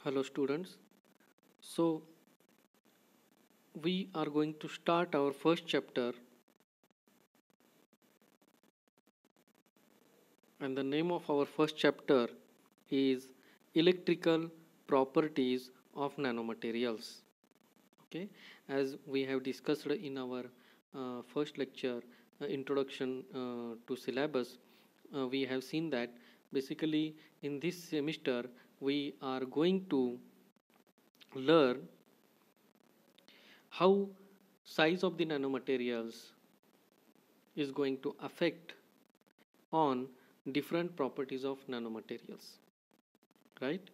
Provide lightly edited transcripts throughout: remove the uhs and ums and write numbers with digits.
Hello students. So we are going to start our first chapter, and the name of our first chapter is Electrical Properties of Nanomaterials. Okay, as we have discussed in our first lecture, Introduction to Syllabus, we have seen that basically in this semester we are going to learn how size of the nanomaterials is going to affect on different properties of nanomaterials, right?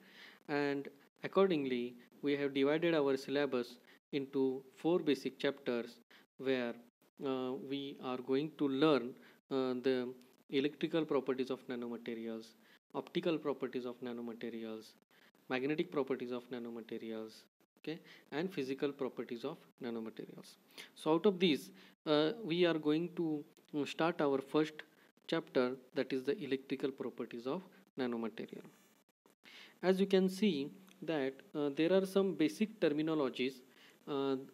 And accordingly we have divided our syllabus into four basic chapters where we are going to learn the electrical properties of nanomaterials, optical properties of nanomaterials, magnetic properties of nanomaterials, okay, and physical properties of nanomaterials. So out of these we are going to start our first chapter, that is the electrical properties of nanomaterial. As you can see that there are some basic terminologies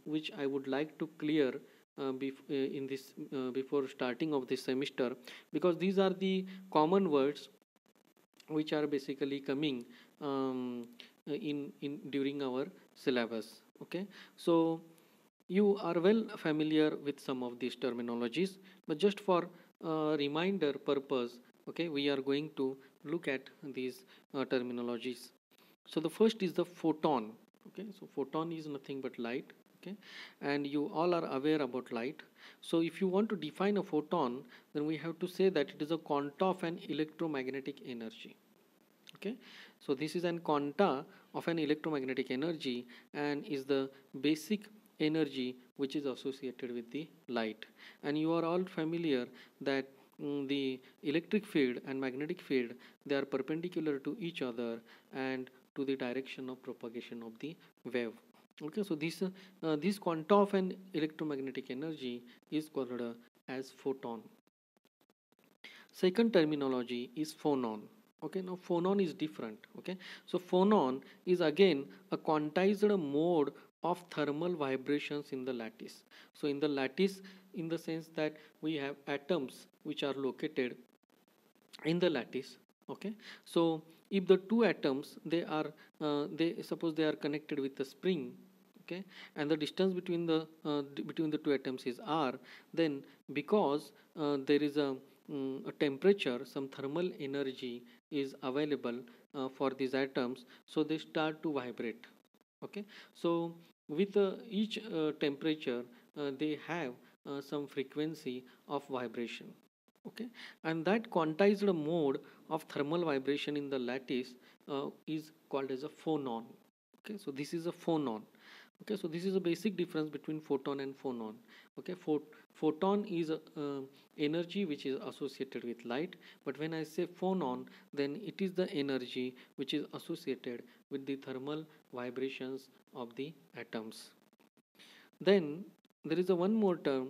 which I would like to clear in this before starting of this semester, because these are the common words which are basically coming in during our syllabus. Okay, so you are well familiar with some of these terminologies, but just for reminder purpose, okay, we are going to look at these terminologies. So the first is the photon. Okay, so photon is nothing but light. Okay, and you all are aware about light. So if you want to define a photon, then we have to say that it is a quanta of an electromagnetic energy. Okay, so this is an quanta of an electromagnetic energy and is the basic energy which is associated with the light. And you are all familiar that the electric field and magnetic field, they are perpendicular to each other and to the direction of propagation of the wave. Okay, so this quanta of an electromagnetic energy is called as photon. Second terminology is phonon. Okay, now phonon is different. Okay, so phonon is again a quantized mode of thermal vibrations in the lattice. So in the lattice, in the sense that we have atoms which are located in the lattice. Okay, so if the two atoms, they suppose they are connected with a spring, okay, and the distance between the two atoms is r, then because there is a temperature, some thermal energy is available for these atoms, so they start to vibrate. Okay, so with each temperature they have some frequency of vibration. Okay, and that quantized mode of thermal vibration in the lattice is called as a phonon. Okay, so this is a phonon. Okay, so this is a basic difference between photon and phonon. Okay, photon is energy which is associated with light, but when I say phonon, then it is the energy which is associated with the thermal vibrations of the atoms. Then there is a one more term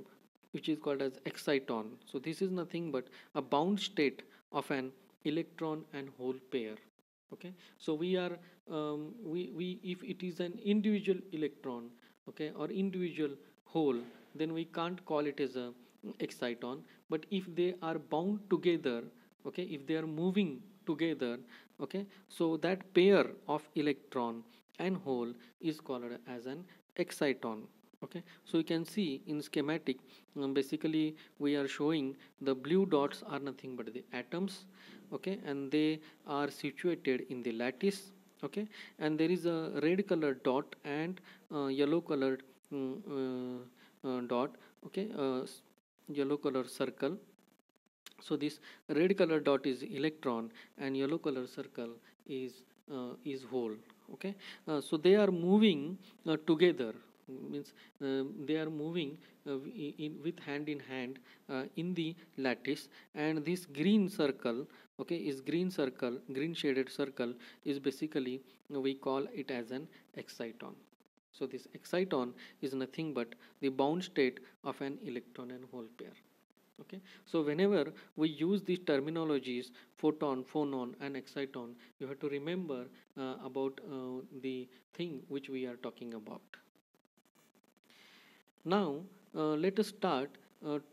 which is called as exciton. So this is nothing but a bound state of an electron and hole pair. Okay, so we are we if it is an individual electron, okay, or individual hole, then we can't call it as a exciton. But if they are bound together, okay, if they are moving together, okay, so that pair of electron and hole is called as an exciton. Okay, so you can see in schematic, basically we are showing the blue dots are nothing but the atoms. Okay, and they are situated in the lattice. Okay, and there is a red colored dot and yellow colored dot. Okay, yellow color circle. So this red color dot is electron and yellow color circle is hole. Okay, so they are moving together, means they are moving with hand in hand in the lattice, and this green circle, okay, is green shaded circle is basically we call it as an exciton. So this exciton is nothing but the bound state of an electron and hole pair. Okay, so whenever we use these terminologies, photon, phonon and exciton, you have to remember about the thing which we are talking about. Now, let us start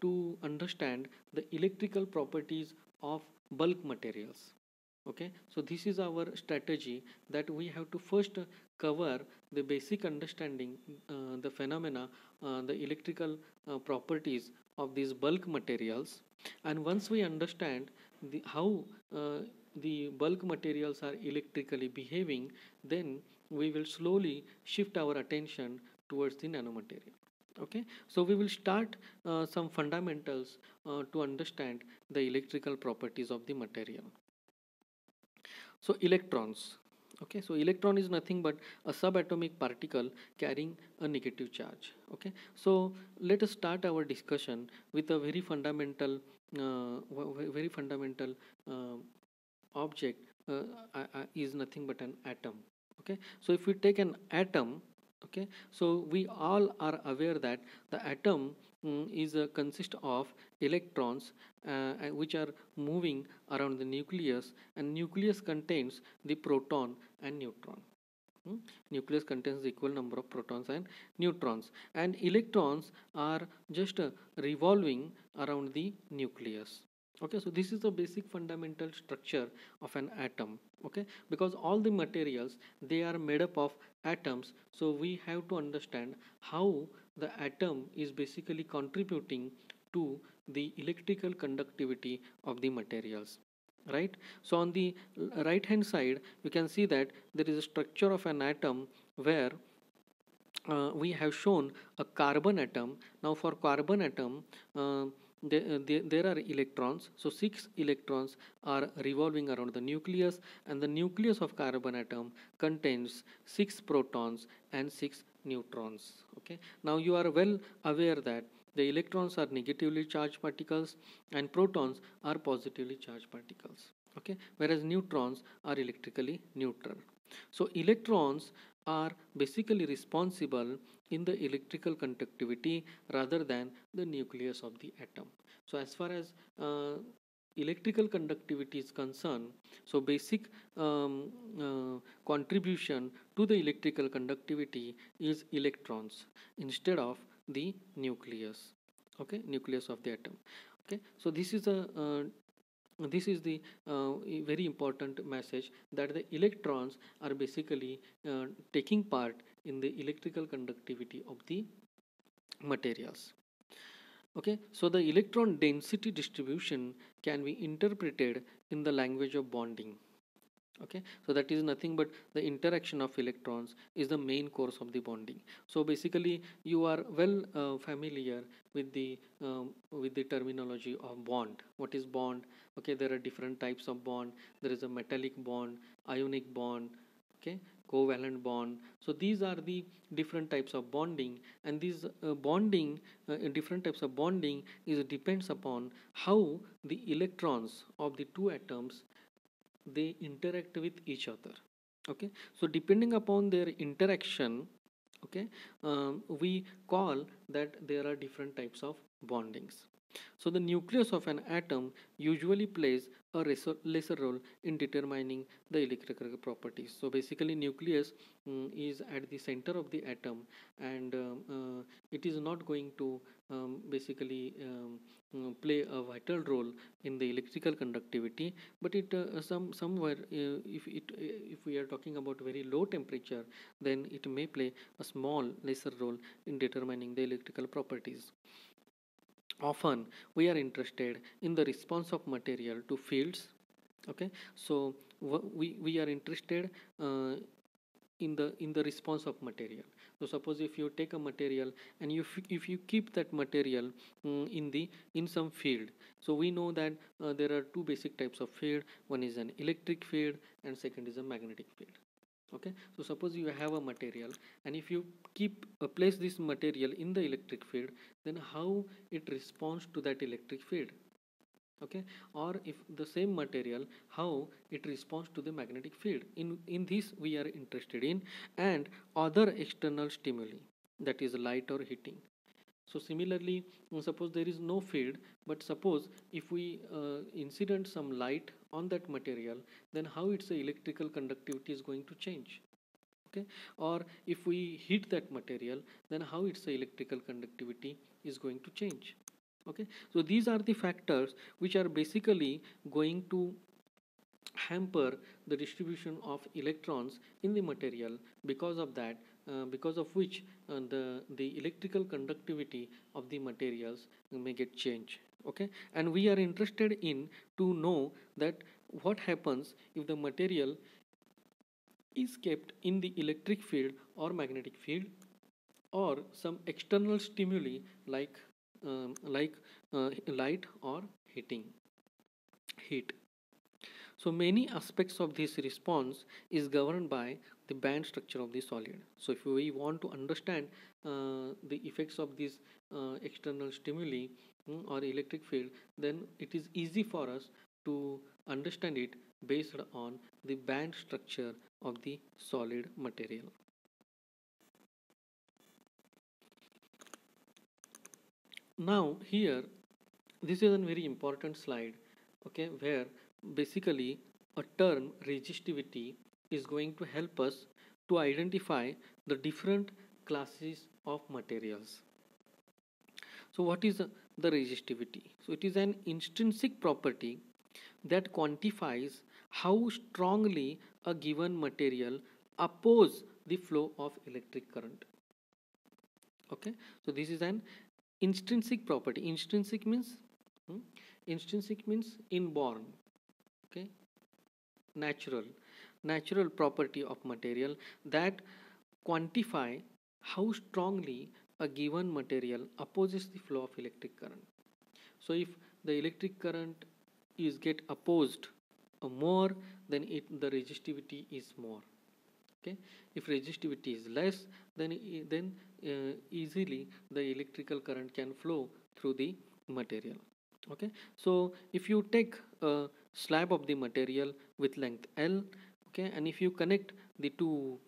to understand the electrical properties of bulk materials. Okay, so this is our strategy, that we have to first cover the basic understanding, the phenomena, the electrical properties of these bulk materials. And once we understand how the bulk materials are electrically behaving, then we will slowly shift our attention towards the nanomaterial. Okay, so we will start some fundamentals to understand the electrical properties of the material. So electrons. Okay, so electron is nothing but a subatomic particle carrying a negative charge. Okay, so let us start our discussion with a very fundamental very fundamental object, is nothing but an atom. Okay, so if we take an atom, okay, so we all are aware that the atom is consist of electrons which are moving around the nucleus, and nucleus contains the proton and neutron. Hmm? Nucleus contains the equal number of protons and neutrons, and electrons are just revolving around the nucleus. Okay, so this is the basic fundamental structure of an atom. Okay, because all the materials, they are made up of atoms, so we have to understand how the atom is basically contributing to the electrical conductivity of the materials, right? So on the right hand side, you can see that there is a structure of an atom where we have shown a carbon atom. Now for carbon atom, there are electrons, so 6 electrons are revolving around the nucleus, and the nucleus of carbon atom contains 6 protons and 6 neutrons. Okay, now you are well aware that the electrons are negatively charged particles and protons are positively charged particles. Okay, whereas neutrons are electrically neutral. So electrons are basically responsible in the electrical conductivity rather than the nucleus of the atom. So as far as electrical conductivity is concerned, so basic contribution to the electrical conductivity is electrons instead of the nucleus. Okay, nucleus of the atom. Okay, so this is the very important message, that the electrons are basically taking part in the electrical conductivity of the materials. Okay, so the electron density distribution can be interpreted in the language of bonding. Okay, so that is nothing but the interaction of electrons is the main course of the bonding. So basically you are well familiar with the terminology of bond. What is bond? Okay, there are different types of bond. There is a metallic bond, ionic bond, okay, covalent bond. So these are the different types of bonding, and these bonding in different types of bonding is depends upon how the electrons of the two atoms, they interact with each other. Okay, so depending upon their interaction, okay, we call that there are different types of bondings. So the nucleus of an atom usually plays a lesser role in determining the electrical properties. So basically nucleus is at the center of the atom, and it is not going to basically play a vital role in the electrical conductivity, but it somewhere if we are talking about very low temperature, then it may play a small lesser role in determining the electrical properties. Often we are interested in the response of material to fields. Okay, so we are interested in the response of material. So suppose if you take a material and if you keep that material in some field, so we know that there are two basic types of field. One is an electric field and second is a magnetic field. Okay, so suppose you have a material, and if you keep place this material in the electric field, then how it responds to that electric field. Okay, or if the same material, how it responds to the magnetic field. In this we are interested in, and other external stimuli, that is light or heating. So similarly, suppose there is no field, but suppose if we incident some light on that material, then how its electrical conductivity is going to change. Okay, or if we heat that material, then how its electrical conductivity is going to change. Okay, so these are the factors which are basically going to hamper the distribution of electrons in the material. Because of that, because of which the electrical conductivity of the materials may get changed. Okay, and we are interested in to know that what happens if the material is kept in the electric field or magnetic field, or some external stimuli like light or heat. So many aspects of this response is governed by the band structure of the solid. So if we want to understand the effects of these external stimuli, or electric field, then it is easy for us to understand it based on the band structure of the solid material. Now here, this is a very important slide, okay, where basically a term resistivity is going to help us to identify the different classes of materials. So what is the resistivity? So it is an intrinsic property that quantifies how strongly a given material oppose the flow of electric current. Okay, so this is an intrinsic property. Hmm, intrinsic means inborn. Okay, natural property of material that quantify how strongly a given material opposes the flow of electric current. So if the electric current is get opposed more, then the resistivity is more. Okay, if resistivity is less, then easily the electrical current can flow through the material. Okay, so if you take a slab of the material with length L, okay, and if you connect the two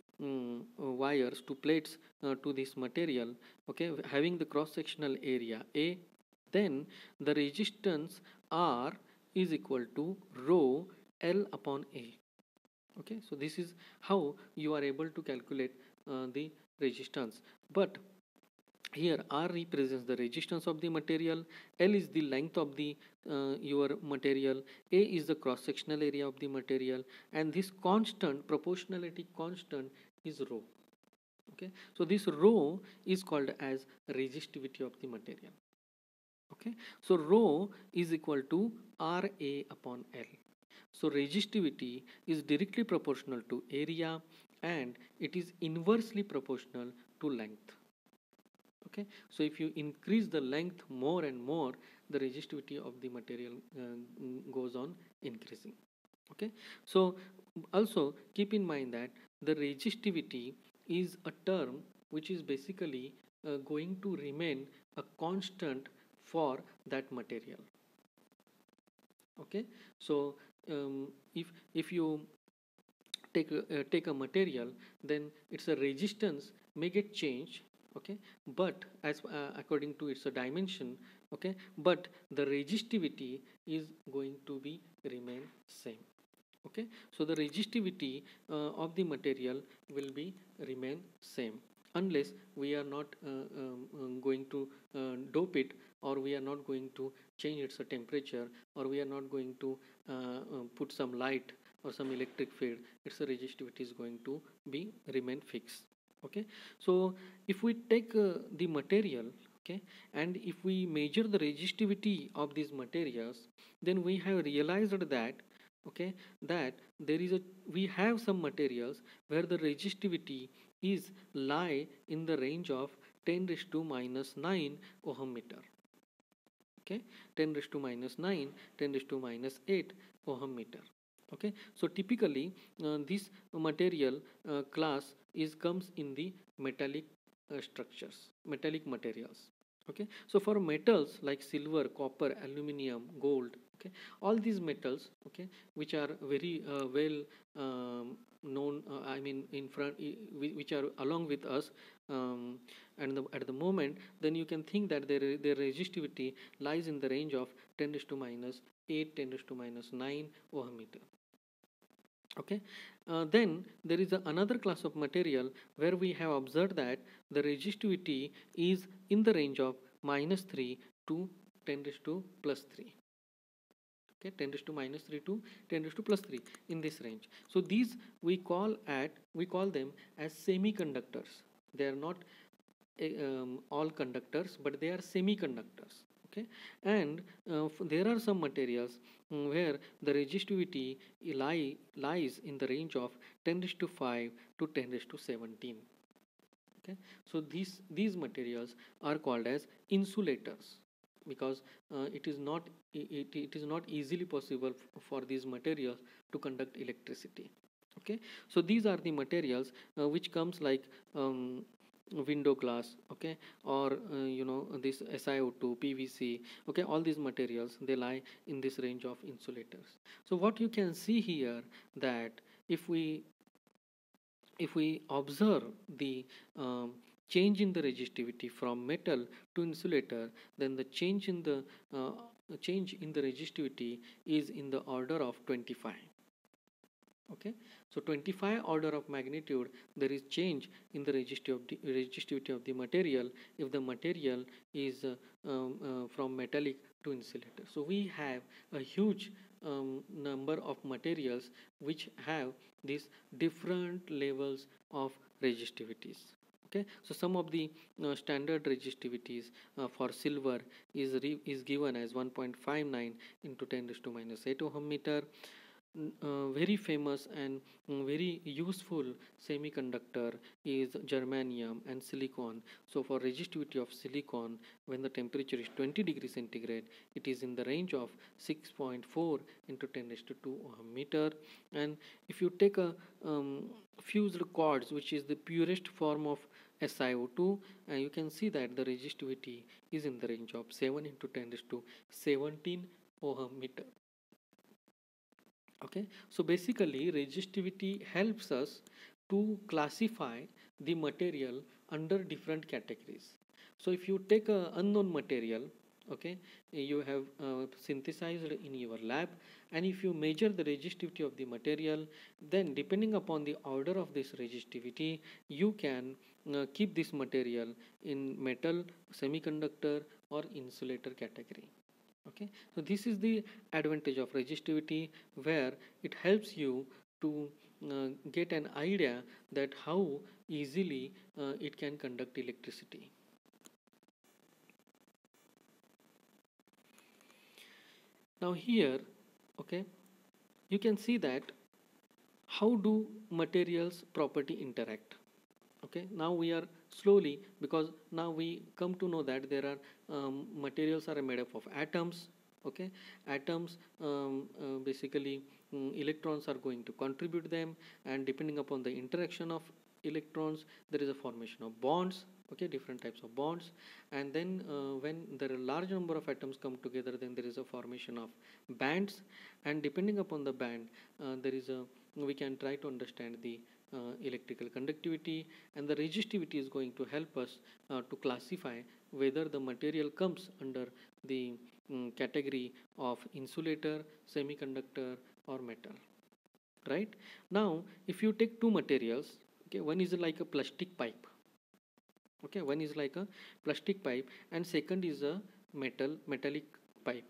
wires, two plates to this material, okay, having the cross sectional area A, then the resistance R is equal to rho L upon A. Okay, so this is how you are able to calculate the resistance. But here R represents the resistance of the material, L is the length of the your material, A is the cross sectional area of the material, and this constant, proportionality constant, is rho. Okay, so this rho is called as resistivity of the material. Okay, so rho is equal to Ra upon L. So resistivity is directly proportional to area, and it is inversely proportional to length. Okay, so if you increase the length more and more, the resistivity of the material goes on increasing. Okay, so also keep in mind that the resistivity is a term which is basically going to remain a constant for that material. Okay, so if you take a material, then its a resistance may get changed. Okay, but as according to its a dimension. Okay, but the resistivity is going to be remain same. Okay, so the resistivity of the material will be remain same unless we are not going to dope it, or we are not going to change its temperature, or we are not going to put some light or some electric field. Its resistivity is going to be remain fixed. Okay, so if we take the material, okay, and if we measure the resistivity of these materials, then we have realized that, okay, that there is a we have some materials where the resistivity is lie in the range of 10 raised to minus 9 ohm meter. Okay, 10 raised to minus 9, 10 raised to minus 8 ohm meter. Okay, so typically this material class is comes in the metallic structures, metallic materials. Okay, so for metals like silver, copper, aluminum, gold, okay, all these metals, okay, which are very well known, I mean in front, which are along with us, um, and at the moment, then you can think that their resistivity lies in the range of 10 raised to minus 8, 10 raised to minus 9 ohm meter. Okay, then there is another class of material where we have observed that the resistivity is in the range of minus 3 to 10 raised to plus 3. Okay, 10 raised to minus 3 to 10 raised to plus 3, in this range. So these we call them as semiconductors. They are not all conductors, but they are semiconductors. Okay, and there are some materials where the resistivity lies in the range of 10 raised to 5 to 10 raised to 17. Okay, so these materials are called as insulators, because it is not easily possible for these materials to conduct electricity. Okay, so these are the materials which comes like window glass, okay, or this SiO2, PVC, okay, all these materials, they lie in this range of insulators. So what you can see here, that if we observe the change in the resistivity from metal to insulator, then the uh, change in the resistivity is in the order of 25. Okay, so 25 order of magnitude there is change in the resistivity of the material if the material is from metallic to insulator. So we have a huge number of materials which have these different levels of resistivities. Okay, so some of the standard resistivities for silver is given as 1.59 into 10 raised to minus 8 ohm meter. Very famous and very useful semiconductor is germanium and silicon. So for resistivity of silicon, when the temperature is 20 degrees centigrade, it is in the range of 6.4 into 10 raised to 2 ohm meter. And if you take a fused quartz, which is the purest form of SiO2, you can see that the resistivity is in the range of 7 into 10 raised to 17 ohm meter. Okay, so basically resistivity helps us to classify the material under different categories. So if you take a unknown material, okay, you have synthesized in your lab, and if you measure the resistivity of the material, then depending upon the order of this resistivity, you can keep this material in metal, semiconductor, or insulator category. Okay, so this is the advantage of resistivity, where it helps you to get an idea that how easily it can conduct electricity. Now here, okay, you can see that how do materials property interact. Okay, now we are slowly, because now we come to know that there are materials are made up of atoms. Okay, atoms basically electrons are going to contribute them, and depending upon the interaction of electrons, there is a formation of bonds. Okay, different types of bonds, and then when there are large number of atoms come together, then there is a formation of bands, and depending upon the band, there is a we can try to understand the electrical conductivity, and the resistivity is going to help us to classify whether the material comes under the category of insulator, semiconductor, or metal. Right, now if you take two materials, okay, one is like a plastic pipe. Okay, one is like a plastic pipe, and second is a metallic pipe.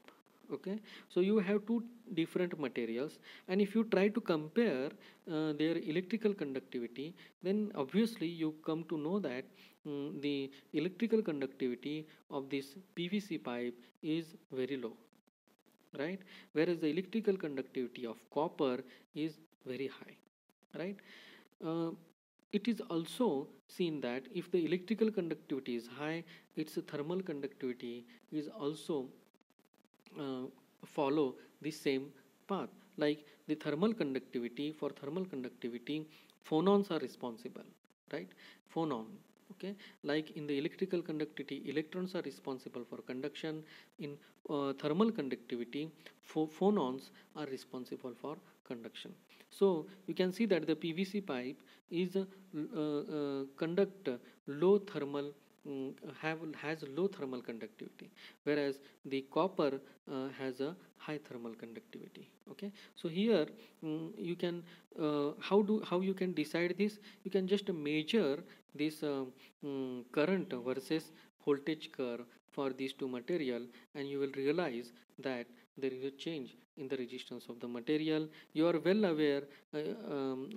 Okay, so you have two different materials, and if you try to compare their electrical conductivity, then obviously you come to know that the electrical conductivity of this PVC pipe is very low, right, whereas the electrical conductivity of copper is very high, right. uh, it is also seen that if the electrical conductivity is high, its thermal conductivity is also uh, follow the same path. Like the thermal conductivity, for thermal conductivity, phonons are responsible, right? Phonon. Okay, like in the electrical conductivity, electrons are responsible for conduction. In thermal conductivity, phonons are responsible for conduction. So you can see that the PVC pipe is conduct low thermal, has low thermal conductivity, whereas the copper has a high thermal conductivity. Okay, so here you can how you can decide this? You can just measure this current versus voltage curve for these two material, and you will realize that there is a change in the resistance of the material. You are well aware,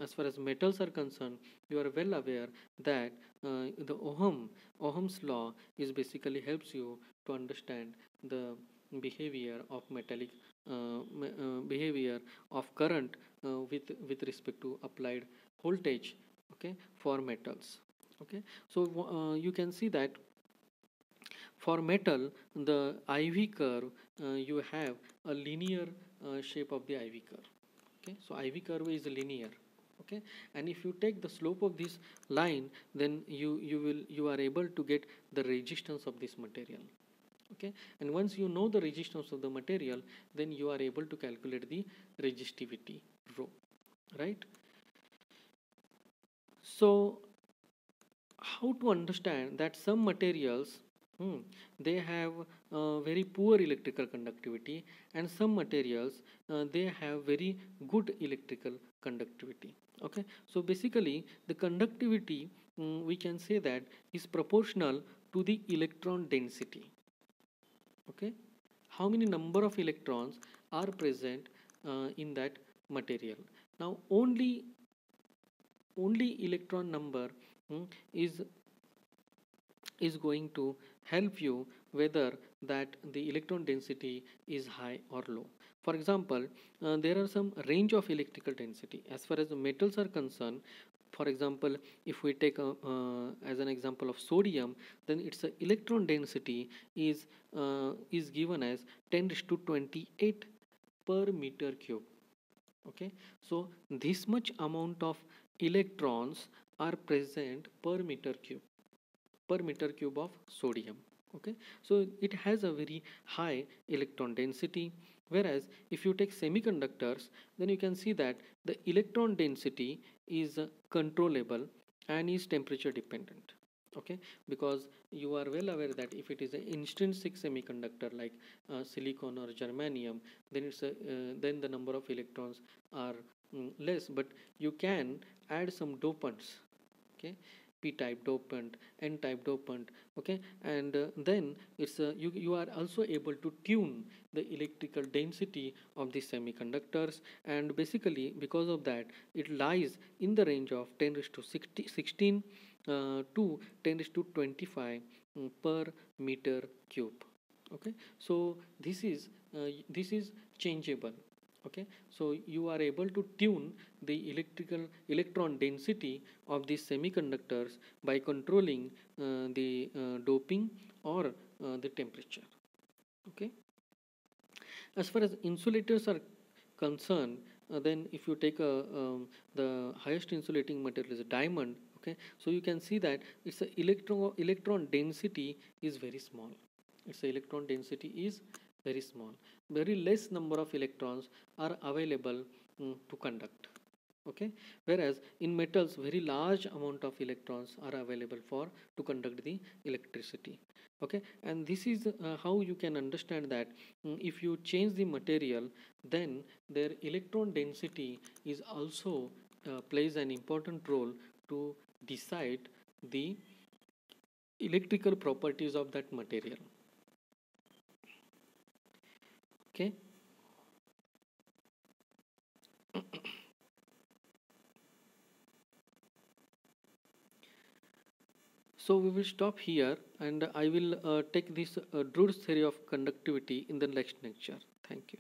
as far as metals are concerned, you are well aware that the Ohm's law is basically helps you to understand the behavior of metallic behavior of current with respect to applied voltage, okay, for metals. Okay, so you can see that for metal, the IV curve, you have a linear shape of the IV curve. Okay, so IV curve is linear. Okay, and if you take the slope of this line, then you are able to get the resistance of this material. Okay, and once you know the resistance of the material, then you are able to calculate the resistivity rho, right? So how to understand that some materials, they have very poor electrical conductivity, and some materials they have very good electrical conductivity. Okay, so basically the conductivity, we can say that, is proportional to the electron density. Okay, how many number of electrons are present in that material? Now only electron number is going to help you whether that the electron density is high or low. For example, there are some range of electrical density as far as the metals are concerned. For example, if we take as an example of sodium, then its electron density is given as 10 to 28 per meter cube. Okay, so this much amount of electrons are present per meter cube of sodium. Okay, so it has a very high electron density, whereas if you take semiconductors, then you can see that the electron density is controllable and is temperature dependent. Okay, because you are well aware that if it is an intrinsic semiconductor like silicon or germanium, then then the number of electrons are less, but you can add some dopants. Okay, p-type dopant, n-type dopant. Okay, and then you are also able to tune the electrical density of the semiconductors, and basically because of that it lies in the range of 10 to 16 to 10 to 25 per meter cube. Okay, so this is changeable. Okay, so you are able to tune the electron density of these semiconductors by controlling the doping or the temperature. Okay, as far as insulators are concerned, then if you take the highest insulating material is a diamond. Okay, so you can see that its electron density is very small. Its electron density is very small. Very less number of electrons are available to conduct. Okay, whereas in metals very large amount of electrons are available for to conduct the electricity. Okay, and this is how you can understand that if you change the material, then their electron density is also plays an important role to decide the electrical properties of that material. Okay, so we will stop here, and I will take this Drude's theory of conductivity in the next lecture. Thank you.